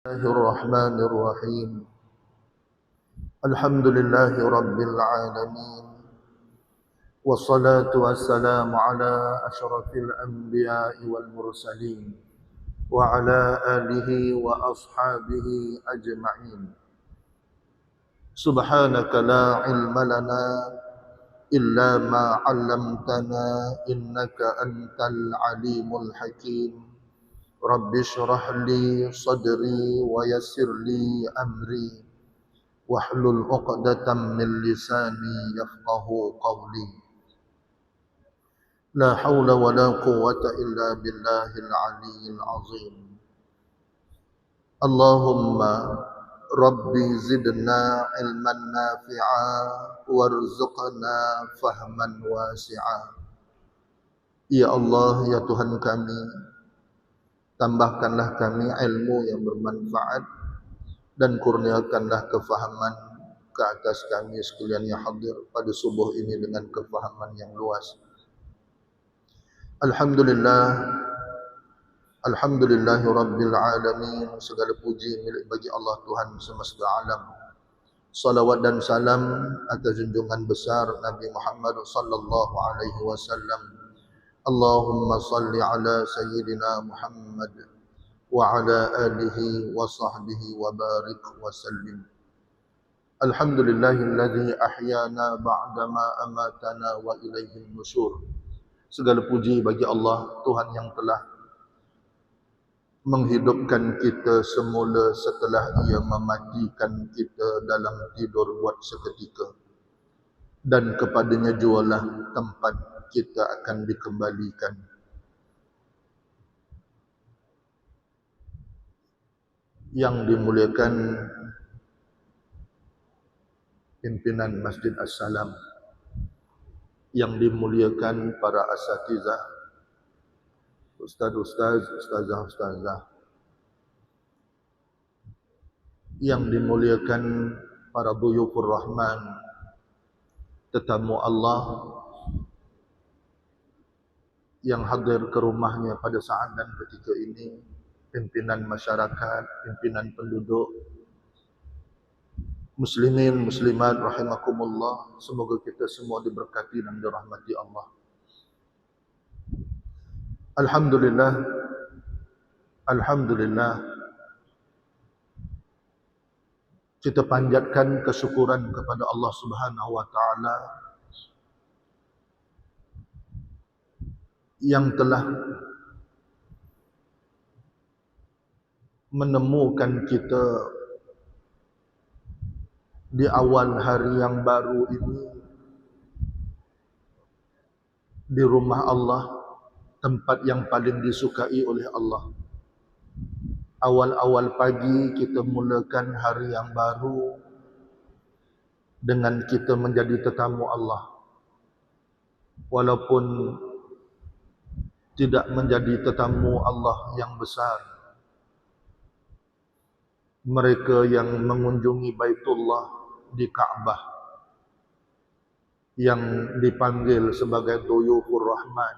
الله الرحمن الرحيم الحمد لله رب العالمين والصلاة والسلام على أشرف الأنبياء والمرسلين وعلى آله وأصحابه أجمعين. سبحانك لا علم لنا إلا ما علمتنا إنك أنت العليم الحكيم. رب اشرح لي صدري ويسر لي أمري واحلل عقدة من لساني يفقه قولي. لا حول ولا قوة إلا بالله العلي العظيم. اللهم ربي زدنا علما نافعا وارزقنا فهما واسعا. Ya Allah, ya Tuhan kami, tambahkanlah kami ilmu yang bermanfaat dan kurniakanlah kefahaman ke atas kami sekalian yang hadir pada subuh ini dengan kefahaman yang luas. Alhamdulillah, alhamdulillahi rabbil alamin. Segala puji milik bagi Allah Tuhan semesta alam. Salawat dan salam atas junjungan besar Nabi Muhammad sallallahu alaihi wasallam. Allahumma salli ala sayyidina Muhammad wa ala alihi wa sahbihi wa barik wa sallim. Alhamdulillahilladzi ahyana ba'dama amatana wa ilaihin nusyur. Segala puji bagi Allah, Tuhan yang telah menghidupkan kita semula setelah Ia mematikan kita dalam tidur buat seketika. Dan kepadanya jualah tempat kita akan dikembalikan. Yang dimuliakan pimpinan Masjid As-Salam, yang dimuliakan para asatizah, ustaz-ustaz, ustazah-ustazah, yang dimuliakan para duyufur rahman, tetamu Allah yang hadir ke rumahnya pada saat dan ketika ini, pimpinan masyarakat, pimpinan penduduk, muslimin, muslimat rahimakumullah. Semoga kita semua diberkati dan dirahmati Allah. Alhamdulillah, alhamdulillah, kita panjatkan kesyukuran kepada Allah Subhanahu wa taala yang telah menemukan kita di awal hari yang baru ini di rumah Allah, tempat yang paling disukai oleh Allah. Awal-awal pagi kita mulakan hari yang baru dengan kita menjadi tetamu Allah. Walaupun tidak menjadi tetamu Allah yang besar, mereka yang mengunjungi Baitullah di Ka'bah, yang dipanggil sebagai duyufur rahman,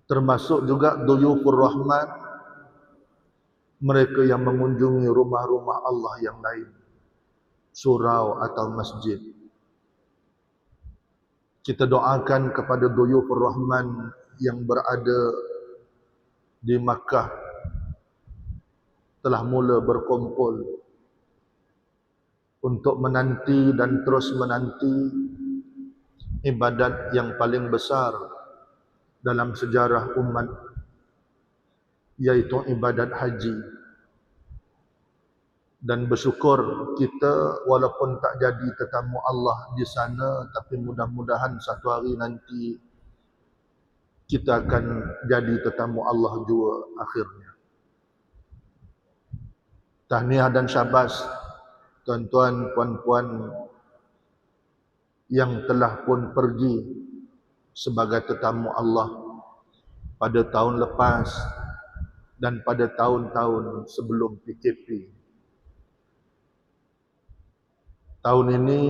termasuk juga duyufur rahman mereka yang mengunjungi rumah-rumah Allah yang lain, surau atau masjid. Kita doakan kepada duyufur rahman yang berada di Makkah, telah mula berkumpul untuk menanti dan terus menanti ibadat yang paling besar dalam sejarah umat, yaitu ibadat haji. Dan bersyukur kita walaupun tak jadi tetamu Allah di sana, tapi mudah-mudahan satu hari nanti kita akan jadi tetamu Allah juga akhirnya. Tahniah dan syabas tuan-tuan, puan-puan yang telah pun pergi sebagai tetamu Allah pada tahun lepas dan pada tahun-tahun sebelum PKP. Tahun ini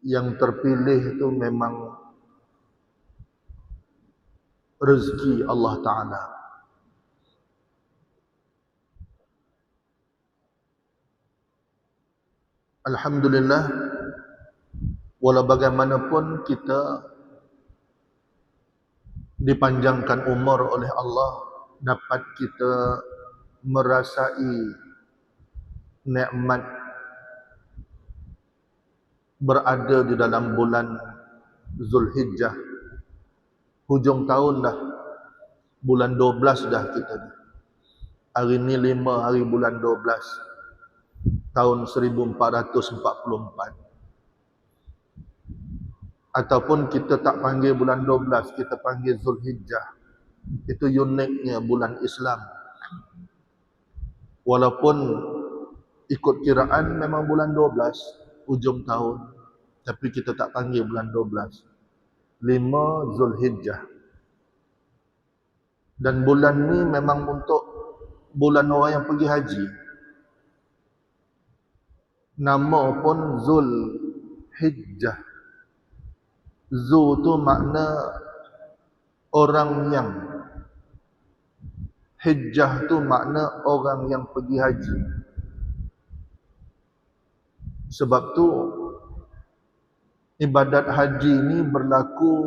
yang terpilih itu memang rezeki Allah Ta'ala. Alhamdulillah, walau bagaimanapun kita dipanjangkan umur oleh Allah, dapat kita merasai nikmat berada di dalam bulan Zulhijjah. Hujung tahun dah, bulan 12 dah kita ni. Hari ni 5 hari bulan 12 tahun 1444. Ataupun kita tak panggil bulan 12, kita panggil Zulhijjah. Itu uniknya bulan Islam. Walaupun ikut kiraan memang bulan 12 ujung tahun, tapi kita tak panggil bulan 12. 5 Zulhijjah. Dan bulan ni memang untuk bulan orang yang pergi haji. Nama pun Zulhijjah. Zu tu makna orang yang, Hijjah tu makna orang yang pergi haji. Sebab tu ibadat haji ni berlaku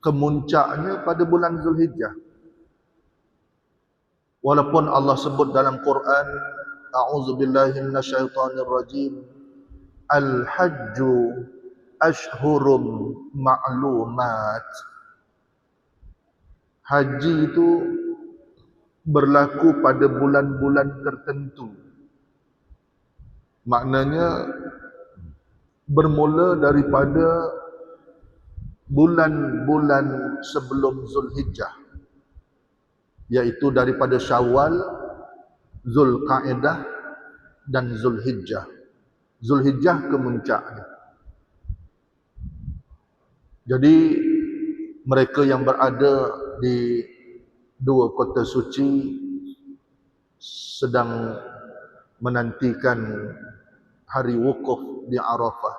kemuncaknya pada bulan Zulhijjah. Walaupun Allah sebut dalam Quran, a'udzubillahi minasyaitonirrajim, al-hajju ashhurum ma'lumat. Haji itu berlaku pada bulan-bulan tertentu. Maknanya bermula daripada bulan-bulan sebelum Zulhijjah, iaitu daripada Syawal, Zulqa'dah dan Zulhijjah. Zulhijjah kemuncaknya. Jadi mereka yang berada di dua kota suci sedang menantikan hari wukuf di Arafah.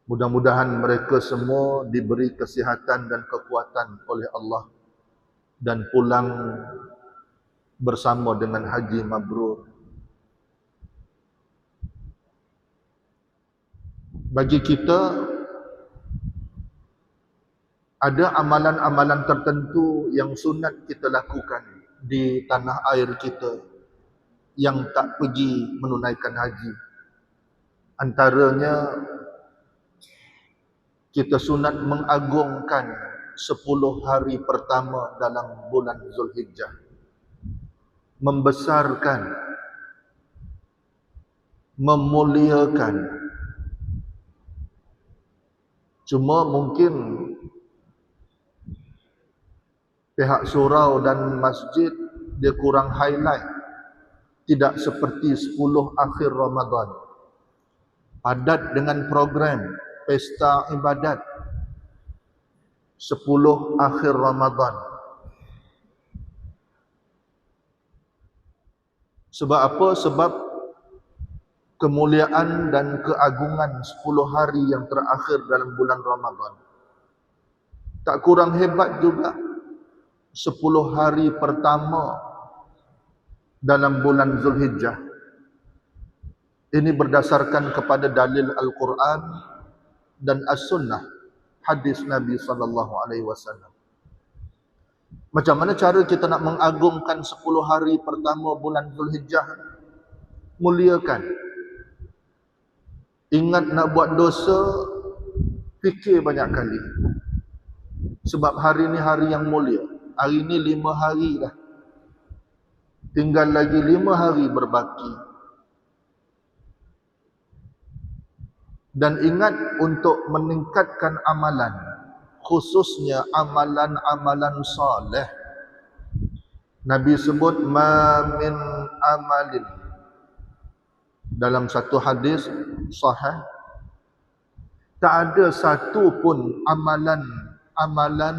Mudah-mudahan mereka semua diberi kesihatan dan kekuatan oleh Allah dan pulang bersama dengan haji mabrur. Bagi kita, ada amalan-amalan tertentu yang sunat kita lakukan di tanah air kita yang tak pergi menunaikan haji. Antaranya, kita sunat mengagungkan 10 hari pertama dalam bulan Zulhijjah. Membesarkan, memuliakan. Cuma mungkin pihak surau dan masjid dia kurang highlight. Tidak seperti 10 akhir Ramadan. Padat dengan program pesta ibadat 10 akhir Ramadan. Sebab apa? Sebab kemuliaan dan keagungan 10 hari yang terakhir dalam bulan Ramadan. Tak kurang hebat juga 10 hari pertama dalam bulan Zulhijjah. Ini berdasarkan kepada dalil Al-Quran dan As-Sunnah, hadis Nabi SAW. Macam mana cara kita nak mengagungkan 10 hari pertama bulan Zulhijjah? Muliakan. Ingat nak buat dosa, fikir banyak kali. Sebab hari ni hari yang mulia. Hari ni 5 hari dah. Tinggal lagi 5 hari berbaki. Dan ingat untuk meningkatkan amalan, khususnya amalan-amalan soleh. Nabi sebut ma min amalin, dalam satu hadis sahih, tak ada satu pun amalan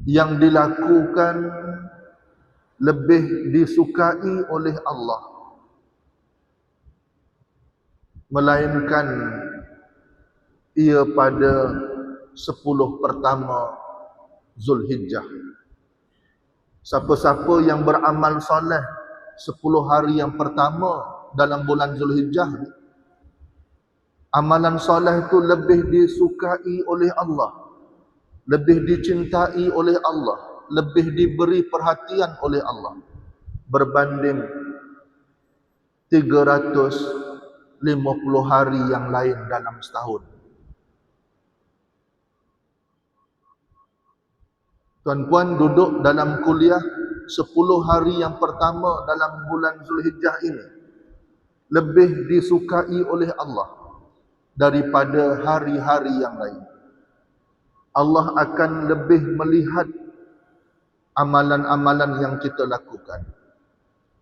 yang dilakukan lebih disukai oleh Allah, melainkan ia pada 10 pertama Zulhijjah. Siapa-siapa yang beramal soleh 10 hari yang pertama dalam bulan Zulhijjah, amalan soleh itu lebih disukai oleh Allah, lebih dicintai oleh Allah, lebih diberi perhatian oleh Allah berbanding 350 hari yang lain dalam setahun. Tuan-puan duduk dalam kuliah 10 hari yang pertama dalam bulan Zulhijjah ini lebih disukai oleh Allah daripada hari-hari yang lain. Allah akan lebih melihat amalan-amalan yang kita lakukan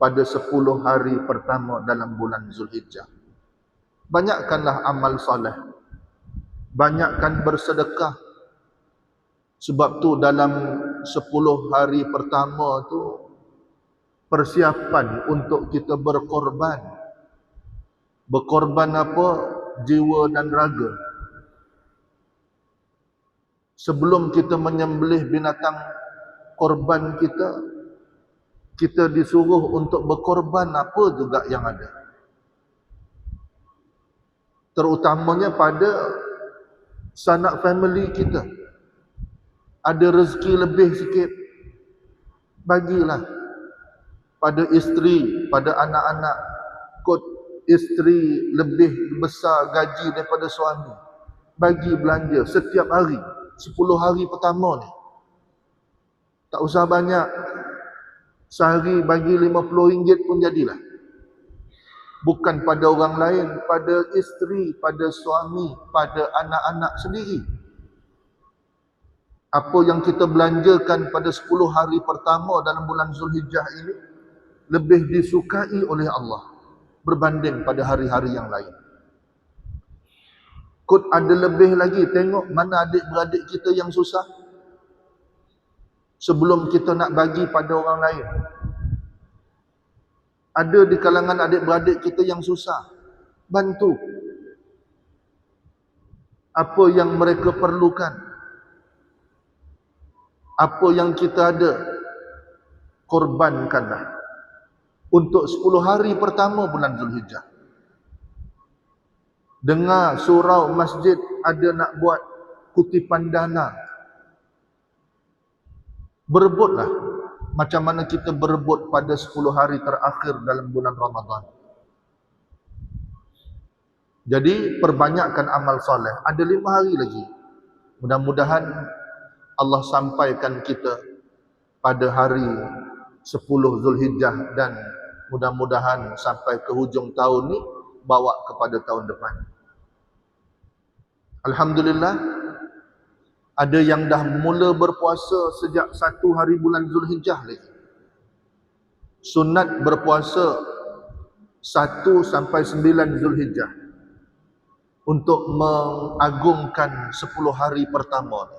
pada 10 hari pertama dalam bulan Zulhijjah. Banyakkanlah amal soleh, banyakkan bersedekah. Sebab tu dalam 10 hari pertama tu persiapan untuk kita berkorban. Berkorban apa? Jiwa dan raga. Sebelum kita menyembelih binatang korban kita, kita disuruh untuk berkorban apa juga yang ada. Terutamanya pada sanak family kita. Ada rezeki lebih sikit, bagilah pada isteri, pada anak-anak. Kot isteri lebih besar gaji daripada suami, bagi belanja setiap hari 10 hari pertama ni. Tak usah banyak, sehari bagi RM50 pun jadilah. Bukan pada orang lain, pada isteri, pada suami, pada anak-anak sendiri. Apa yang kita belanjakan pada 10 hari pertama dalam bulan Zulhijjah ini lebih disukai oleh Allah berbanding pada hari-hari yang lain. Kot ada lebih lagi, tengok mana adik-beradik kita yang susah sebelum kita nak bagi pada orang lain. Ada di kalangan adik-beradik kita yang susah, bantu apa yang mereka perlukan. Apa yang kita ada, korbankanlah untuk 10 hari pertama bulan Zulhijjah. Dengar surau masjid ada nak buat kutipan dana, berebutlah macam mana kita berebut pada 10 hari terakhir dalam bulan Ramadan. Jadi perbanyakkan amal soleh. Ada 5 hari lagi. Mudah-mudahan Allah sampaikan kita pada hari 10 Zulhijjah dan mudah-mudahan sampai ke hujung tahun ni, bawa kepada tahun depan. Alhamdulillah, ada yang dah mula berpuasa sejak 1 hari bulan Zulhijjah lagi. Sunat berpuasa 1 sampai 9 Zulhijjah untuk mengagungkan 10 hari pertama ni.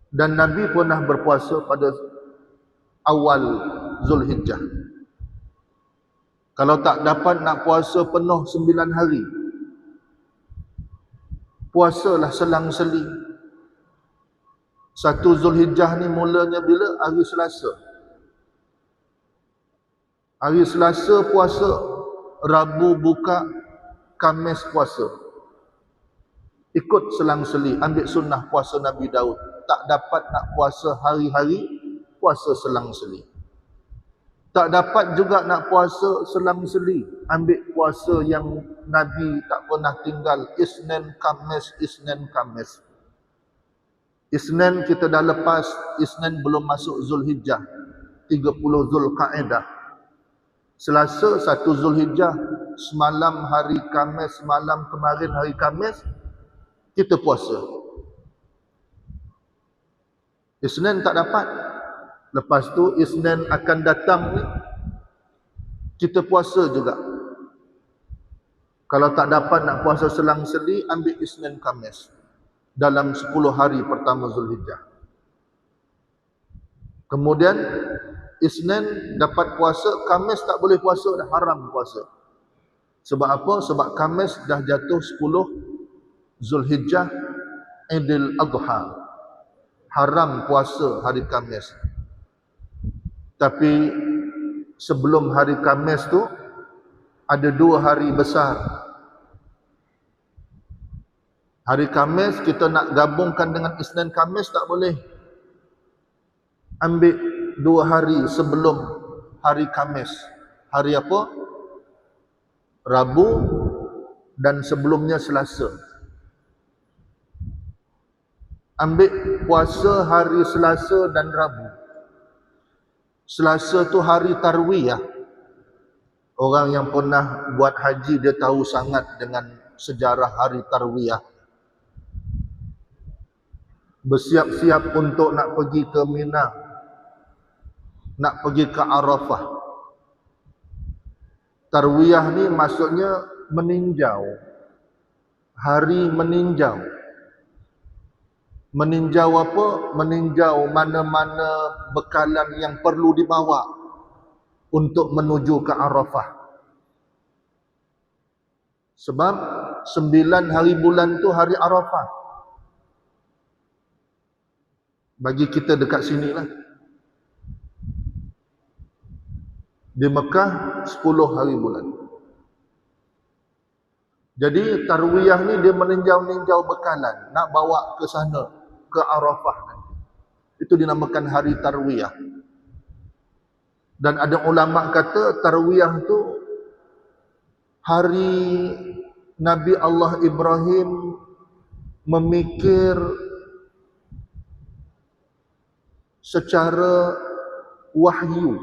Dan Nabi pernah berpuasa pada awal Zulhijjah. Kalau tak dapat nak puasa penuh 9 hari, puasalah selang-seli. 1 Zulhijjah ni mulanya bila? Hari Selasa. Hari Selasa puasa, Rabu buka, Khamis puasa. Ikut selang-seli, ambil sunnah puasa Nabi Daud. Tak dapat nak puasa hari-hari, puasa selang-seli. Tak dapat juga nak puasa selang-seli, ambil puasa yang Nabi tak pernah tinggal, Isnin Khamis, Isnin Khamis. Isnin kita dah lepas, Isnin belum masuk Zulhijjah, 30 Zulqa'edah. Selasa 1 Zulhijjah, semalam hari Khamis, malam kemarin hari Khamis, kita puasa. Isnin tak dapat. Lepas tu Isnin akan datang ni, kita puasa juga. Kalau tak dapat nak puasa selang-seli, ambil Isnin Khamis dalam 10 hari pertama Zulhijjah. Kemudian Isnin dapat puasa, Khamis tak boleh puasa, dah haram puasa. Sebab apa? Sebab Khamis dah jatuh 10 Zulhijjah, Idul Adha. Haram puasa hari Khamis. Tapi sebelum hari Khamis tu ada 2 hari besar. Hari Khamis kita nak gabungkan dengan Isnin Khamis tak boleh. Ambil 2 hari sebelum hari Khamis. Hari apa? Rabu dan sebelumnya Selasa. Ambil puasa hari Selasa dan Rabu. Selasa tu hari Tarwiyah. Orang yang pernah buat haji dia tahu sangat dengan sejarah hari Tarwiyah. Bersiap-siap untuk nak pergi ke Mina, nak pergi ke Arafah. Tarwiyah ni maksudnya meninjau. Hari meninjau. Meninjau apa? Meninjau mana-mana bekalan yang perlu dibawa untuk menuju ke Arafah. Sebab 9 hari bulan tu hari Arafah. Bagi kita dekat sini lah. Di Mekah 10 hari bulan. Jadi Tarwiyah ni dia meninjau-ninjau bekalan, nak bawa ke sana, ke Arafah nanti. Itu dinamakan hari Tarwiyah. Dan ada ulama kata Tarwiyah tu hari Nabi Allah Ibrahim memikir secara wahyu.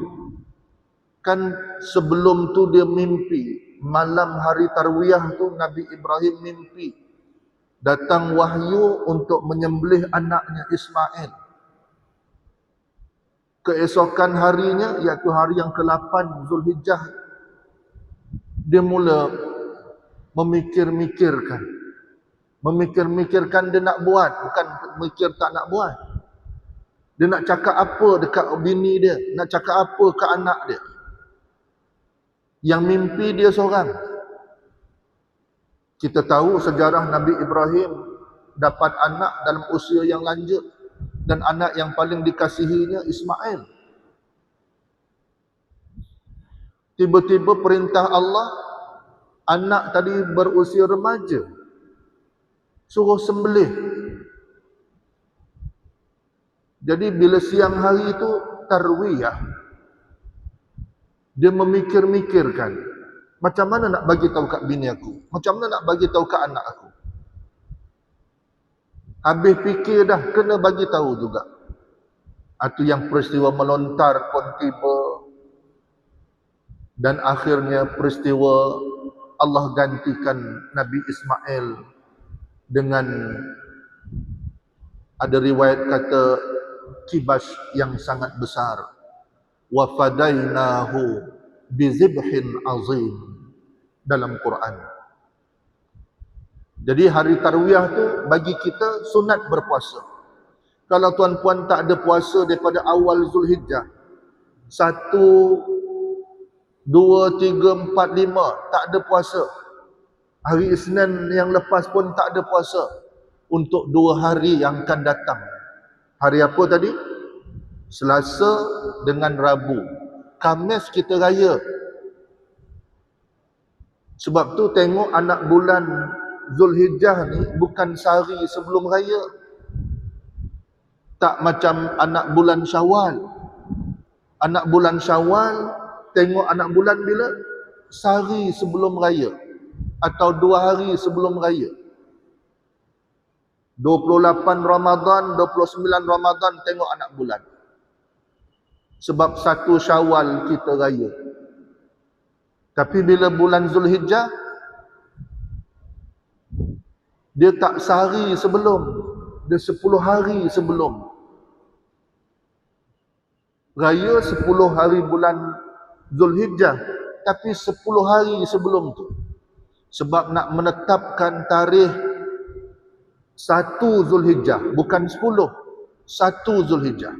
Kan sebelum tu dia mimpi. Malam hari Tarwiyah tu Nabi Ibrahim mimpi. Datang wahyu untuk menyembelih anaknya Ismail. Keesokan harinya, iaitu hari yang ke-8 Zulhijjah, dia mula memikir-mikirkan. Memikir-mikirkan dia nak buat, bukan mikir tak nak buat. Dia nak cakap apa dekat bini dia, nak cakap apa ke anak dia. Yang mimpi dia seorang. Kita tahu sejarah Nabi Ibrahim dapat anak dalam usia yang lanjut. Dan anak yang paling dikasihinya Ismail. Tiba-tiba perintah Allah, anak tadi berusia remaja, suruh sembelih. Jadi bila siang hari itu Tarwiyah, dia memikir-mikirkan, macam mana nak bagi tahu kat bini aku, macam mana nak bagi tahu kat anak aku. Habis fikir dah, kena bagi tahu juga. Itu yang peristiwa melontar pun tiba. Dan akhirnya peristiwa Allah gantikan Nabi Ismail dengan, ada riwayat kata, kibas yang sangat besar. Wa fadainahu bizibhin azim dalam Quran. Jadi hari Tarwiyah tu bagi kita sunat berpuasa. Kalau tuan-puan tak ada puasa daripada awal Zulhijjah, 1, 2, 3, 4, 5 tak ada puasa. Hari Isnin yang lepas pun tak ada puasa. Untuk 2 hari yang akan datang. Hari apa tadi? Selasa dengan Rabu. Khamis kita raya. Sebab tu tengok anak bulan Zulhijjah ni bukan sehari sebelum raya. Tak macam anak bulan Syawal. Anak bulan Syawal, tengok anak bulan bila? Sehari sebelum raya. Atau 2 hari sebelum raya. 28 Ramadan, 29 Ramadan tengok anak bulan. Sebab 1 Syawal kita raya. Tapi bila bulan Zulhijjah, dia tak sehari sebelum, dia 10 hari sebelum. Raya 10 hari bulan Zulhijjah, tapi 10 hari sebelum tu. Sebab nak menetapkan tarikh 1 Zulhijjah, bukan 10, 1 Zulhijjah.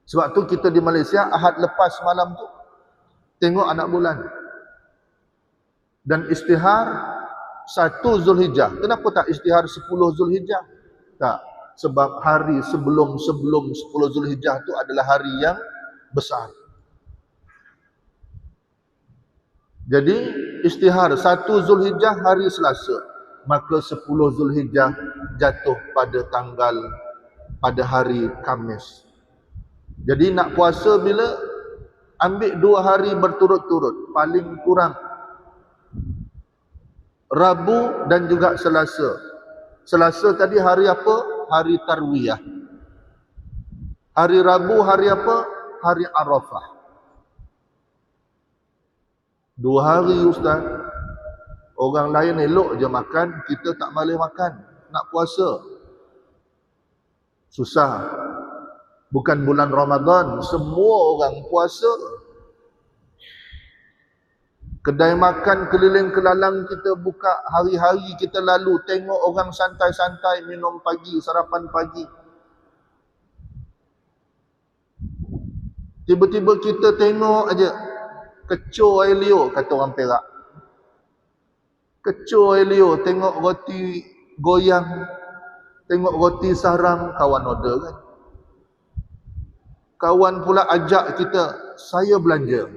Sebab tu kita di Malaysia, Ahad lepas malam tu, tengok anak bulan. Dan istihar, 1 Zulhijjah. Kenapa tak isytihar 10 Zulhijjah? Tak. Sebab hari sebelum 10 Zulhijjah tu adalah hari yang besar. Jadi isytihar 1 Zulhijjah hari Selasa, maka 10 Zulhijjah jatuh pada hari Khamis. Jadi nak puasa bila? Ambil 2 hari berturut-turut, paling kurang Rabu dan juga Selasa. Selasa tadi hari apa? Hari Tarwiyah. Hari Rabu hari apa? Hari Arafah. 2 hari Ustaz. Orang lain elok je makan, kita tak boleh makan. Nak puasa susah. Bukan bulan Ramadan, semua orang puasa. Kedai makan keliling kelalang kita buka, hari-hari kita lalu tengok orang santai-santai minum pagi, sarapan pagi. Tiba-tiba kita tengok aja kecoh air liur, kata orang Perak. Kecoh air liur, tengok roti goyang, tengok roti sarang, kawan order kan. Kawan pula ajak kita, saya belanja.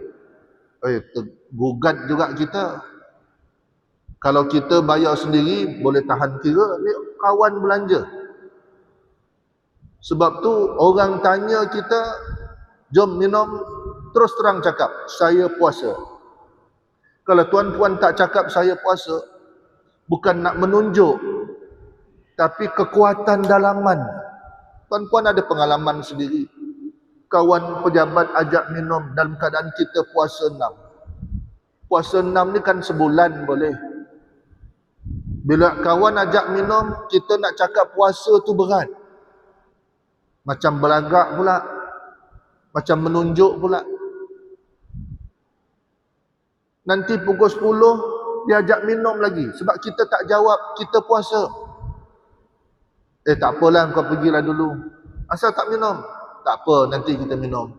Tergugat juga kita. Kalau kita bayar sendiri, boleh tahan kira, ni kawan belanja. Sebab tu orang tanya kita, jom minum, terus terang cakap, saya puasa. Kalau tuan-puan tak cakap saya puasa, bukan nak menunjuk, tapi kekuatan dalaman. Tuan-puan ada pengalaman sendiri. Kawan pejabat ajak minum dalam keadaan kita puasa 6. Puasa 6 ni kan sebulan boleh. Bila kawan ajak minum, kita nak cakap puasa tu berat. Macam belagak pula. Macam menunjuk pula. Nanti pukul 10, dia ajak minum lagi. Sebab kita tak jawab, kita puasa. Tak apalah, kau pergilah dulu. Asal tak minum? Tak apa, nanti kita minum.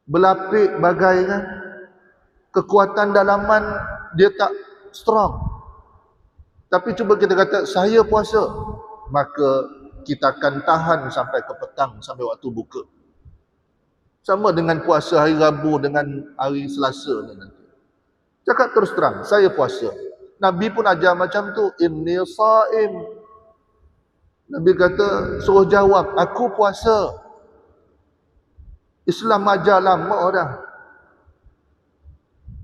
Berlapik bagai kan. Kekuatan dalaman dia tak strong. Tapi cuba kita kata, saya puasa. Maka kita akan tahan sampai ke petang, sampai waktu buka. Sama dengan puasa hari Rabu dengan hari Selasa ni nanti. Cakap terus terang, saya puasa. Nabi pun ajar macam tu, inni shaim. Nabi kata, suruh jawab, aku puasa. Islam ajar lama dah.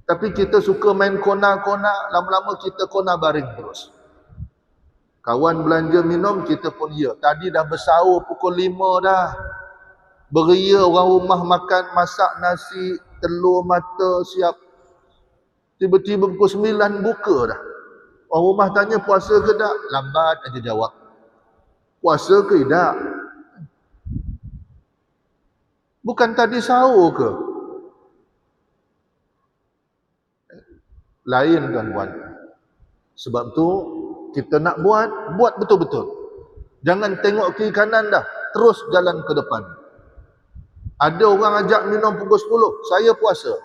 Tapi kita suka main kona-kona, lama-lama kita kona baring terus. Kawan belanja minum, kita pun ya. Tadi dah bersahur pukul 5 dah. Beria orang rumah makan, masak nasi, telur mata siap. Tiba-tiba pukul 9 buka dah. Orang rumah tanya puasa ke tak? Lambat aja jawab. Puasa ke tak? Bukan tadi sahur ke? Lain tuan-puan. Sebab tu kita nak buat betul-betul. Jangan tengok kiri kanan dah, terus jalan ke depan. Ada orang ajak minum pukul 10, saya puasa.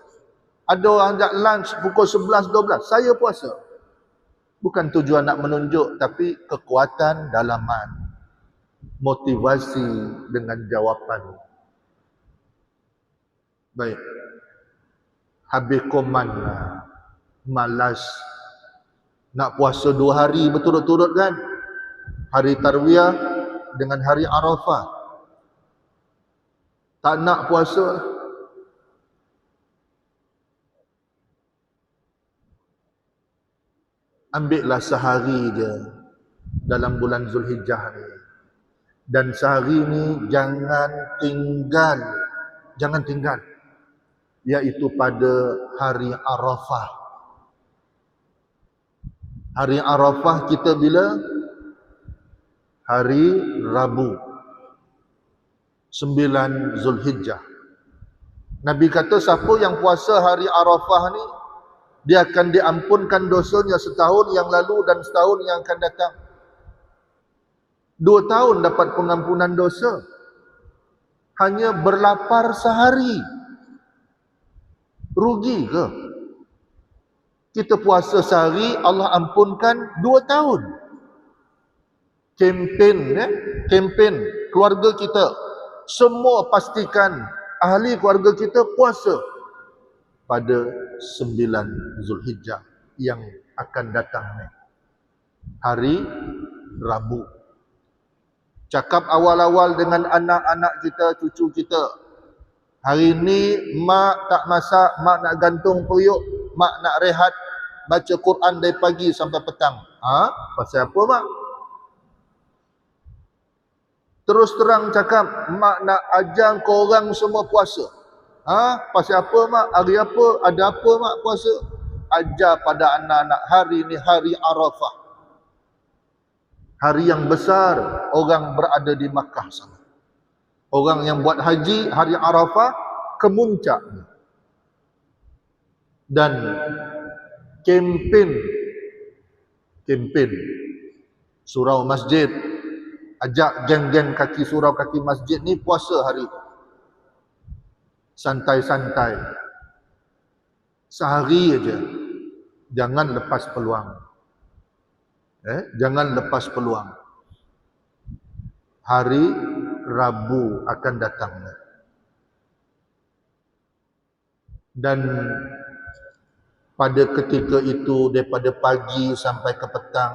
Ada orang ajak lunch pukul 11, 12, saya puasa. Bukan tujuan nak menunjuk, tapi kekuatan dalaman. Motivasi dengan jawapan. Baik. Habis koman lah. Malas. Nak puasa 2 hari berturut-turut kan? Hari Tarwiyah dengan hari Arafah. Tak nak puasa. Ambillah sehari je dalam bulan Zulhijjah ni. Dan sehari ni jangan tinggal. Jangan tinggal. Iaitu pada hari Arafah. Hari Arafah kita bila? Hari Rabu. 9 Zulhijjah. Nabi kata siapa yang puasa hari Arafah ni, dia akan diampunkan dosanya setahun yang lalu dan setahun yang akan datang. 2 tahun dapat pengampunan dosa. Hanya berlapar sehari. Rugi ke? Kita puasa sehari, Allah ampunkan 2 tahun. Kempen keluarga kita. Semua pastikan ahli keluarga kita puasa pada 9 Zulhijjah yang akan datang ni. Hari Rabu. Cakap awal-awal dengan anak-anak kita, cucu kita. Hari ni mak tak masak, mak nak gantung periuk, mak nak rehat, baca Quran dari pagi sampai petang. Pasal apa mak? Terus terang cakap, mak nak ajar korang semua puasa. Pasal apa mak? Hari apa? Ada apa mak puasa? Ajar pada anak-anak, hari ni hari Arafah. Hari yang besar, orang berada di Makkah sana. Orang yang buat haji, hari Arafah, kemuncak. Dan kempen surau masjid, ajak geng-geng kaki surau kaki masjid ni puasa hari itu. Santai-santai. Sehari aja. Jangan lepas peluang. Jangan lepas peluang. Hari Rabu akan datang. Dan pada ketika itu, daripada pagi sampai ke petang,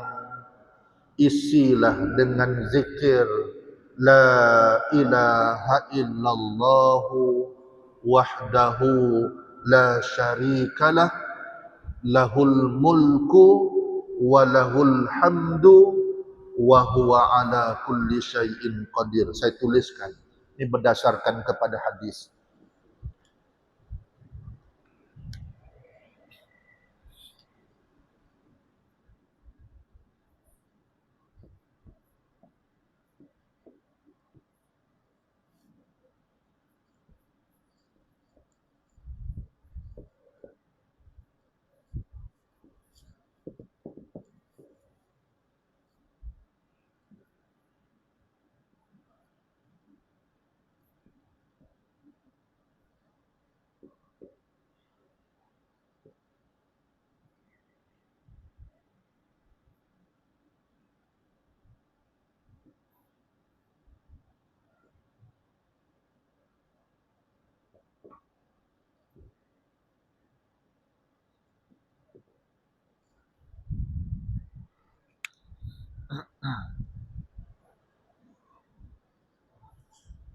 isilah dengan zikir La ilaha illallah wahdahu la syarikalah lahul mulku wa lahul hamdu wa huwa ala kulli syai'in qadir. Saya tuliskan. Ini berdasarkan kepada hadis.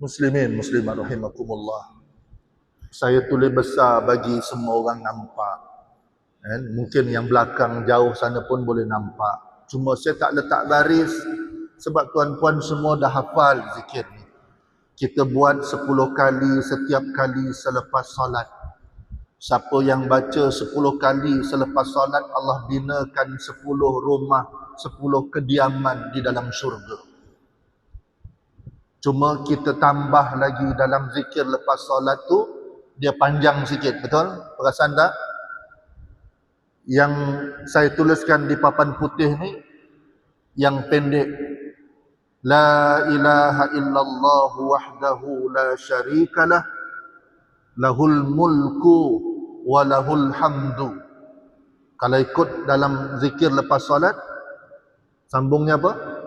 Muslimin, muslimat rahimakumullah. Saya tulis besar bagi semua orang nampak. Mungkin yang belakang jauh sana pun boleh nampak. Cuma saya tak letak baris sebab tuan-puan semua dah hafal zikir ni. Kita buat 10 kali setiap kali selepas solat. Siapa yang baca 10 kali selepas solat, Allah binakan 10 rumah, 10 kediaman di dalam syurga. Cuma kita tambah lagi dalam zikir lepas solat tu, dia panjang sikit, betul? Perasan tak? Yang saya tuliskan di papan putih ni, yang pendek. La ilaha illallah wahdahu la syarikalah, lahul mulku wa lahul hamdu. Kalau ikut dalam zikir lepas solat, sambungnya apa?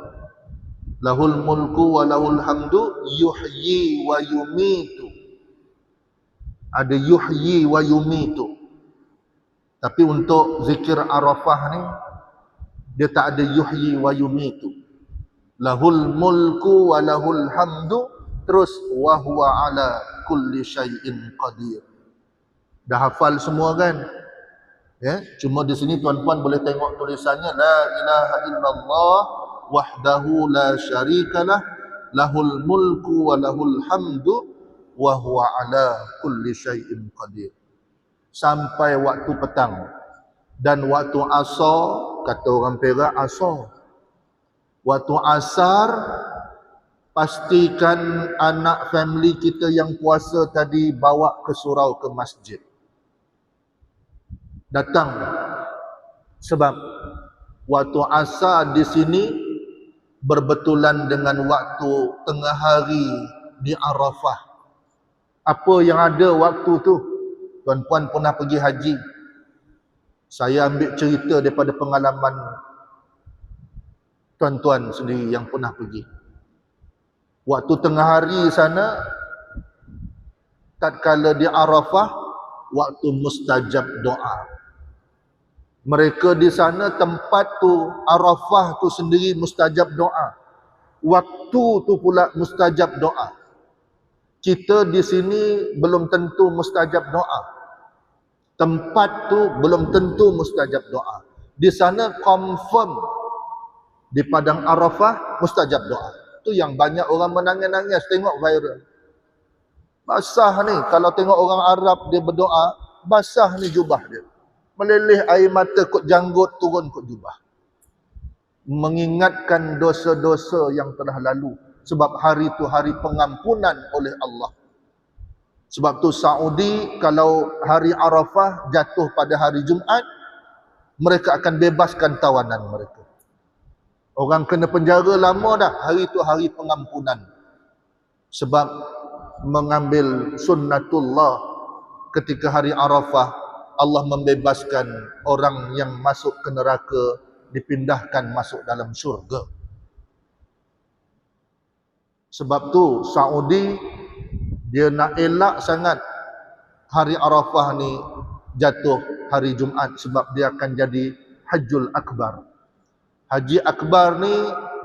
Lahul mulku wa lahul hamdu yuhyi wa yumitu. Ada yuhyi wa yumitu. Tapi untuk zikir Arafah ni, dia tak ada yuhyi wa yumitu. Lahul mulku wa lahul hamdu, terus wa huwa ala kulli syai'in qadir. Dah hafal semua kan? Cuma di sini tuan-puan boleh tengok tulisannya La ilaha illallah wahdahu la syarikalah lahul mulku wa lahul hamdu wa huwa ala kulli syai'in qadir. Sampai waktu petang. Dan waktu asar, kata orang Perak, asar. Waktu asar, pastikan anak family kita yang puasa tadi bawa ke surau ke masjid. Datang. Sebab waktu asar di sini berbetulan dengan waktu tengah hari di Arafah. Apa yang ada waktu tu? Tuan-puan pernah pergi haji. Saya ambil cerita daripada pengalaman tuan-tuan sendiri yang pernah pergi. Waktu tengah hari sana, tatkala di Arafah, waktu mustajab doa. Mereka di sana tempat tu, Arafah tu sendiri mustajab doa. Waktu tu pula mustajab doa. Kita di sini belum tentu mustajab doa. Tempat tu belum tentu mustajab doa. Di sana confirm di padang Arafah mustajab doa. Tu yang banyak orang menangis-nangis tengok viral. Basah ni, kalau tengok orang Arab dia berdoa, basah ni jubah dia. Meleleh air mata kot janggut turun kot jubah. Mengingatkan dosa-dosa yang telah lalu. Sebab hari itu hari pengampunan oleh Allah. Sebab tu Saudi kalau hari Arafah jatuh pada hari Jumaat, mereka akan bebaskan tawanan mereka. Orang kena penjara lama dah, hari itu hari pengampunan. Sebab mengambil sunnatullah ketika hari Arafah, Allah membebaskan orang yang masuk ke neraka, dipindahkan masuk dalam syurga. Sebab tu Saudi dia nak elak sangat hari Arafah ni jatuh hari Jumaat, sebab dia akan jadi Hajjul Akbar. Haji Akbar ni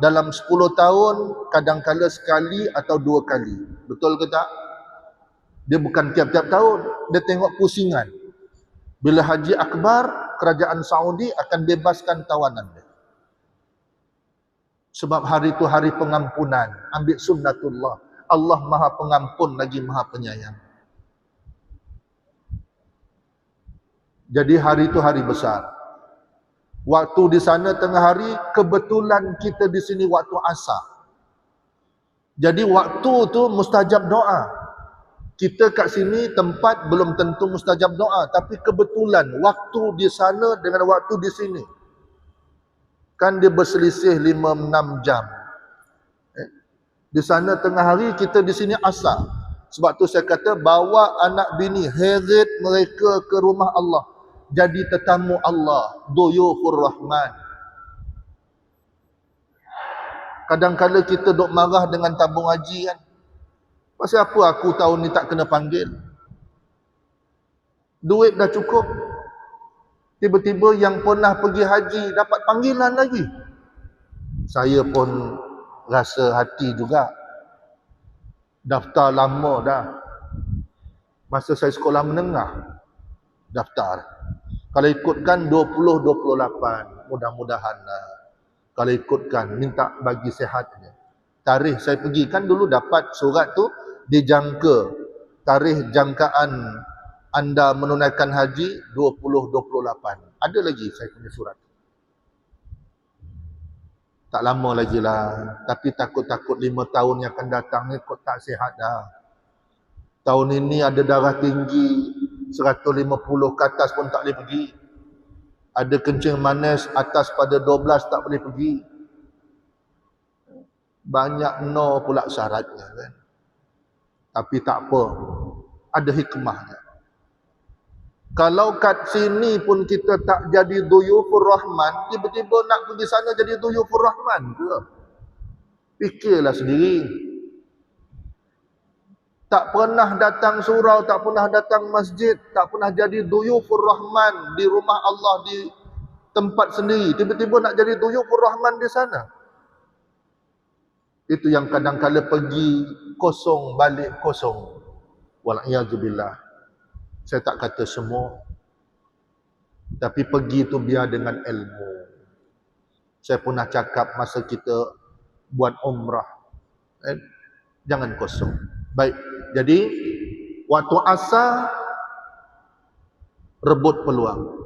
dalam 10 tahun kadang-kala sekali atau 2 kali. Betul ke tak? Dia bukan tiap-tiap tahun, dia tengok pusingan. Bila Haji Akbar, kerajaan Saudi akan bebaskan tawanan dia. Sebab hari itu hari pengampunan. Ambil sunnatullah. Allah Maha Pengampun lagi Maha Penyayang. Jadi hari itu hari besar. Waktu di sana tengah hari, kebetulan kita di sini waktu asar. Jadi waktu tu mustajab doa. Kita kat sini tempat belum tentu mustajab doa, tapi kebetulan waktu di sana dengan waktu di sini. Kan dia berselisih 5-6 jam. Di sana tengah hari, kita di sini asar. Sebab tu saya kata bawa anak bini, heret mereka ke rumah Allah. Jadi tetamu Allah, duyufur rahman. Kadang-kadang kita duk marah dengan tabung haji kan. Pasal apa aku tahun ni tak kena panggil? Duit dah cukup. Tiba-tiba yang pernah pergi haji dapat panggilan lagi. Saya pun rasa hati juga. Daftar lama dah. Masa saya sekolah menengah, daftar. Kalau ikutkan 20-28, mudah-mudahan lah. Kalau ikutkan, minta bagi sihatnya. Tarikh saya pergi, kan dulu dapat surat tu, dijangka tarikh jangkaan anda menunaikan haji 2028. Ada lagi saya punya surat. Tak lama lagi lah. Tapi takut-takut 5 tahun yang akan datang ni kok tak sihat dah. Tahun ini ada darah tinggi 150 ke atas pun tak boleh pergi. Ada kencing manis atas pada 12 tak boleh pergi. Banyak no pula syaratnya kan. Tapi tak apa, ada hikmahnya. Kalau kat sini pun kita tak jadi duyufur rahman, tiba-tiba nak pergi sana jadi duyufur rahman ke? Fikirlah sendiri. Tak pernah datang surau, tak pernah datang masjid, tak pernah jadi duyufur rahman di rumah Allah, di tempat sendiri. Tiba-tiba nak jadi duyufur rahman di sana. Itu yang kadang-kala pergi kosong, balik kosong. Wal'iyadzubillah. Saya tak kata semua. Tapi pergi tu biar dengan ilmu. Saya pernah cakap masa kita buat umrah. Jangan kosong. Baik, jadi waktu asar rebut peluang.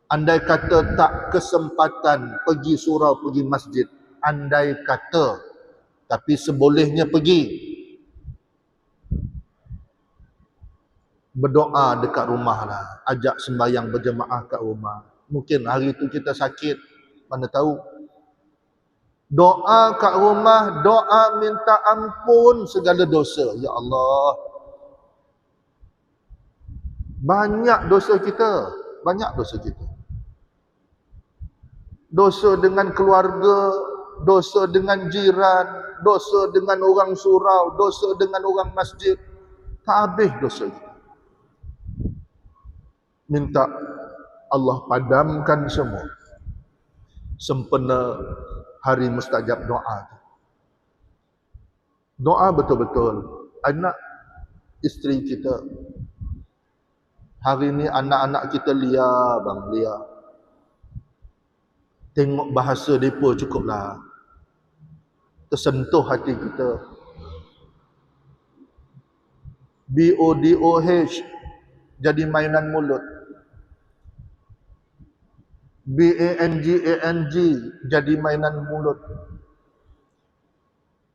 Andai kata tak kesempatan pergi surau, pergi masjid. Andai kata, tapi sebolehnya pergi. Berdoa dekat rumah lah. Ajak sembahyang berjemaah kat rumah. Mungkin hari itu kita sakit, mana tahu. Doa kat rumah, doa minta ampun segala dosa. Ya Allah. Banyak dosa kita. Banyak dosa kita. dosa dengan keluarga, dosa dengan jiran, dosa dengan orang surau, dosa dengan orang masjid. Tak habis dosa kita. Minta Allah padamkan semua sempena hari mustajab doa. Doa betul-betul. Anak isteri kita, hari ni anak-anak kita liar bang, liar. Tengok bahasa mereka cukuplah, tersentuh hati kita. BODOH jadi mainan mulut, BANG jadi mainan mulut.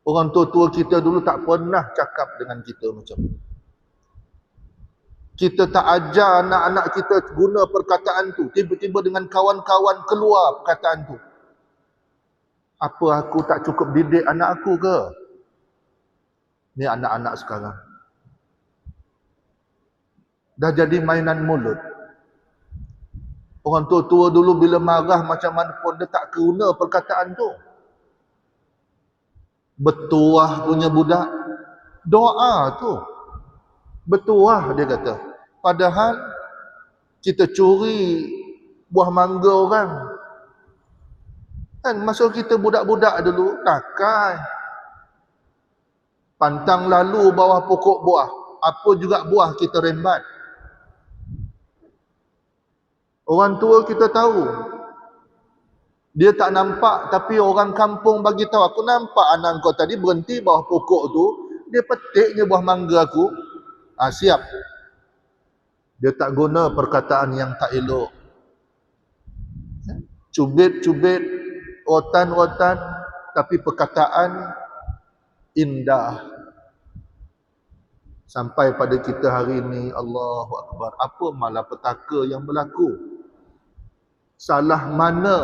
Orang tua-tua kita dulu tak pernah cakap dengan kita macam tu. Kita tak ajar anak-anak kita guna perkataan tu. Tiba-tiba dengan kawan-kawan keluar perkataan tu. Apa aku tak cukup didik anak aku ke? Ni anak-anak sekarang dah jadi mainan mulut. Orang tua-tua dulu bila marah macam mana pun dia tak guna perkataan tu. Bertuah punya budak, doa tu bertuah dia kata. Padahal kita curi buah mangga orang. Kan masa kita budak-budak dulu, takkan pantang lalu bawah pokok buah, apa juga buah kita rembat. Orang tua kita tahu, dia tak nampak tapi orang kampung bagi tahu, aku nampak anak kau tadi berhenti bawah pokok tu, dia petiknya buah mangga aku. Siap. Dia tak guna perkataan yang tak elok. Cubit-cubit, rotan-rotan, tapi perkataan indah. Sampai pada kita hari ini, Allahu Akbar, apa malapetaka yang berlaku? Salah mana?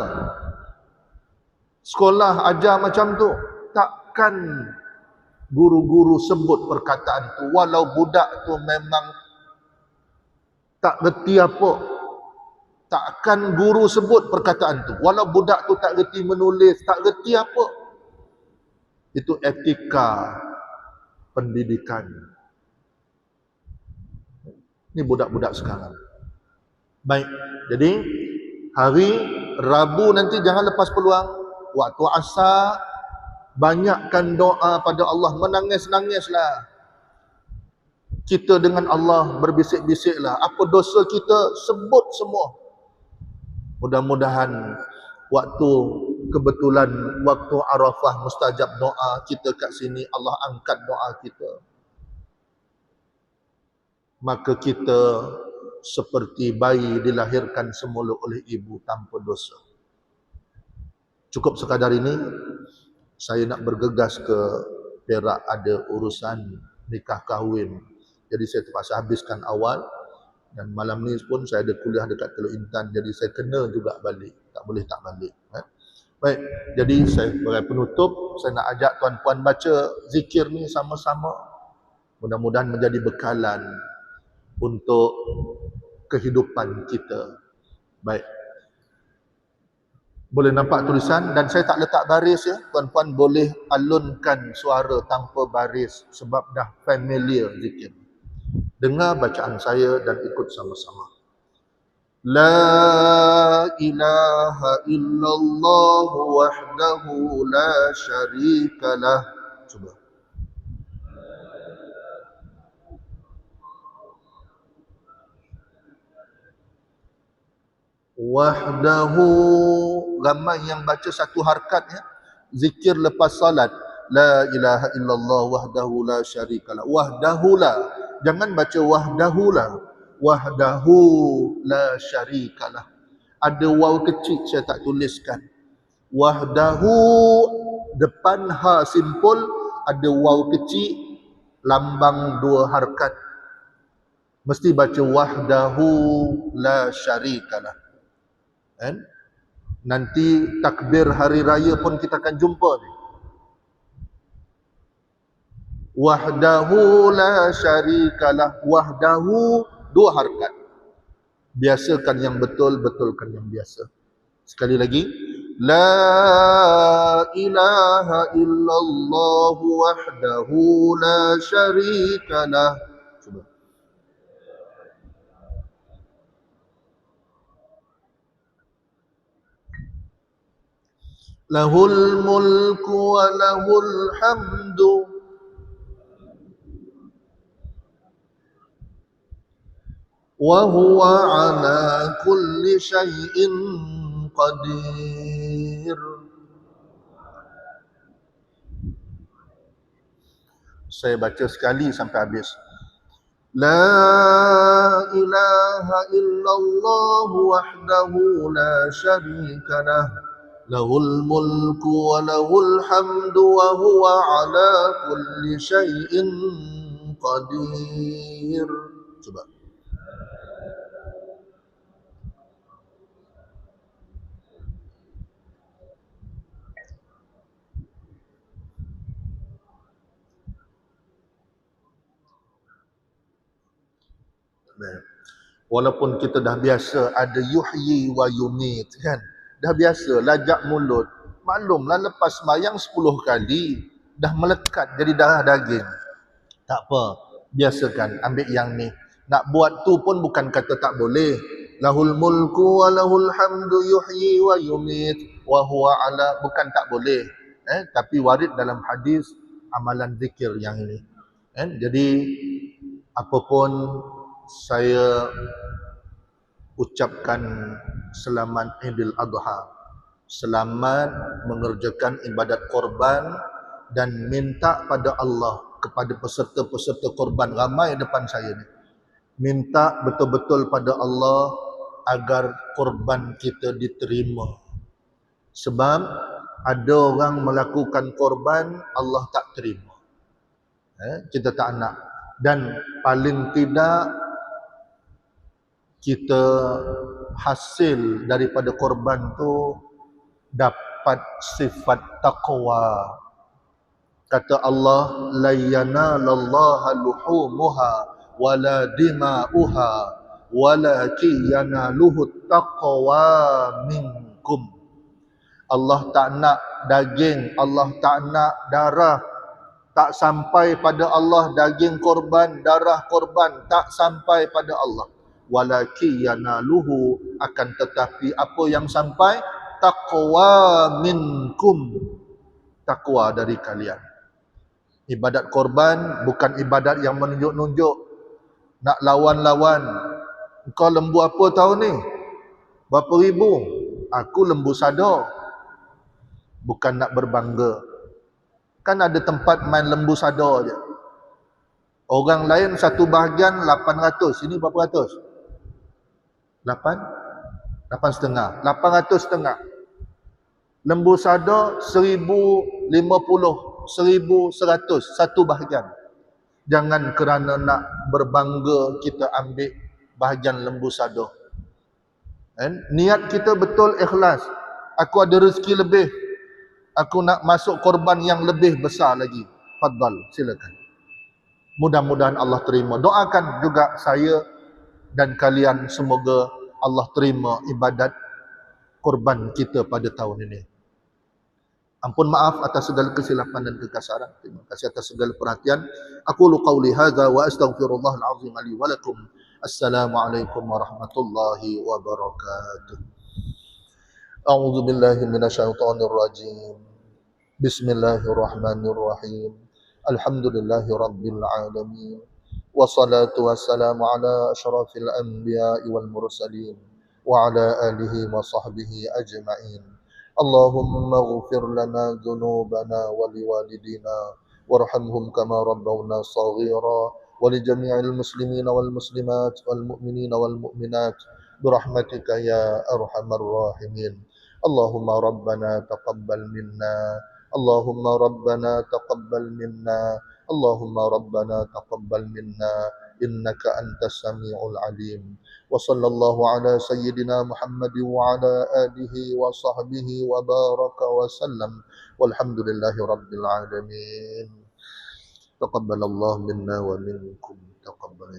Sekolah ajar macam tu, takkan guru-guru sebut perkataan tu, walau budak tu memang tak reti apa. Takkan guru sebut perkataan tu, walau budak tu tak reti menulis, tak reti apa. Itu etika pendidikan. Ini budak-budak sekarang. Baik, jadi hari Rabu nanti jangan lepas peluang. Waktu asar, banyakkan doa pada Allah, menangis-nangislah. Kita dengan Allah berbisik-bisiklah. Apa dosa kita, sebut semua. Mudah-mudahan waktu kebetulan, waktu Arafah mustajab doa, kita kat sini, Allah angkat doa kita. Maka kita seperti bayi dilahirkan semula oleh ibu tanpa dosa. Cukup sekadar ini. Saya nak bergegas ke Perak, ada urusan nikah kahwin. Jadi saya terpaksa habiskan awal. Dan malam ni pun saya ada kuliah dekat Teluk Intan. Jadi saya kena juga balik. Tak boleh tak balik. Baik, jadi saya sebagai penutup, saya nak ajak tuan-puan baca zikir ni sama-sama. Mudah-mudahan menjadi bekalan untuk kehidupan kita. Baik. Boleh nampak tulisan dan saya tak letak baris ya. Tuan-puan boleh alunkan suara tanpa baris sebab dah familiar zikir. Dengar bacaan saya dan ikut sama-sama. La ilaha illallah wahdahu la syarikalah. Cuba. Wahdahu, ramai yang baca satu harkat ya. Zikir lepas salat, la ilaha illallah wahdahu la syarikalah. Wahdahu la, jangan baca wahdahu la. Wahdahu la syarikalah. Ada waw kecil saya tak tuliskan. Wahdahu, depan ha simpul ada waw kecil, lambang dua harkat. Mesti baca wahdahu la syarikalah. Kan? Nanti takbir hari raya pun kita akan jumpa ni. Wahdahu la syarikalah. Wahdahu, dua harkat. Biasakan yang betul, betulkan yang biasa. Sekali lagi. لا إله إلا الله وحده لا شريك له. Cuba. له الملك وله الحمد وهو على كل شيء قدير. Saya baca sekali sampai habis. لا إله إلا الله وحده لا شريك له له الملك وله الحمد وهو على كل شيء قدير. Coba. Walaupun kita dah biasa ada yuhyi wa yumit kan, dah biasa lajak mulut, maklumlah lepas sembahyang 10 kali dah melekat jadi darah daging. Tak apa, biasakan ambil yang ni. Nak buat tu pun bukan kata tak boleh. Lahul mulku wa lahul hamdu yuhyi wa yumit wa huwa ala, bukan tak boleh. Tapi warid dalam hadis amalan zikir yang ini. Jadi apapun saya ucapkan selamat Idul Adha, selamat mengerjakan ibadat korban, dan minta pada Allah, kepada peserta-peserta korban ramai depan saya ni, minta betul-betul pada Allah agar korban kita diterima. Sebab ada orang melakukan korban Allah tak terima, kita tak nak. Dan paling tidak kita hasil daripada korban tu dapat sifat taqwa. Kata Allah, la yanalallaha luhumuha wala dima'uha walakin yanaluhu taqwa minkum. Allah tak nak daging, Allah tak nak darah, tak sampai pada Allah daging korban, darah korban tak sampai pada Allah. Walaki yanaluhu, akan tetapi apa yang sampai? Taqwa minkum, takwa dari kalian. Ibadat korban bukan ibadat yang menunjuk-nunjuk, nak lawan-lawan. Kau lembu apa tahun ni? Berapa ribu? Aku lembu Sado. Bukan nak berbangga. Kan ada tempat main lembu Sado je. Orang lain satu bahagian 800, ini berapa ratus? 8,5. 800,5. Lembu Sado 1050, 1100 satu bahagian. Jangan kerana nak berbangga kita ambil bahagian lembu Sado. Niat kita betul, ikhlas. Aku ada rezeki lebih, aku nak masuk korban yang lebih besar lagi. Fadhal, silakan. Mudah-mudahan Allah terima. Doakan juga saya dan kalian, semoga Allah terima ibadat korban kita pada tahun ini. Ampun maaf atas segala kesilapan dan kekasaran. Terima kasih atas segala perhatian. Aqulu qawli hadza wa astaghfirullahal azim li wa lakum. Assalamualaikum warahmatullahi wabarakatuh. A'udzu billahi minasyaitonir rajim. Bismillahirrahmanirrahim. Alhamdulillahi rabbil alamin. Wassalatu wassalamu ala asyrafil anbiya'i wal mursalin wa ala alihi wa sahbihi ajma'in. Allahumma ighfir lana dhunubana wa liwalidina warhamhum kama rabbawna shaghira wa li jami'il muslimina wal muslimat wal mu'minina wal mu'minat birahmatika ya arhamar rahimin. Allahumma rabbana taqabbal minna, Allahumma rabbana taqabbal minna, Allahumma rabbana taqabbal minna innaka antas samiul alim. Wa sallallahu ala sayyidina Muhammad wa ala alihi wa sahbihi wa baraka wa sallam. Walhamdulillahi rabbil alamin. Taqabbalallahu minna wa minkum. Taqabbal.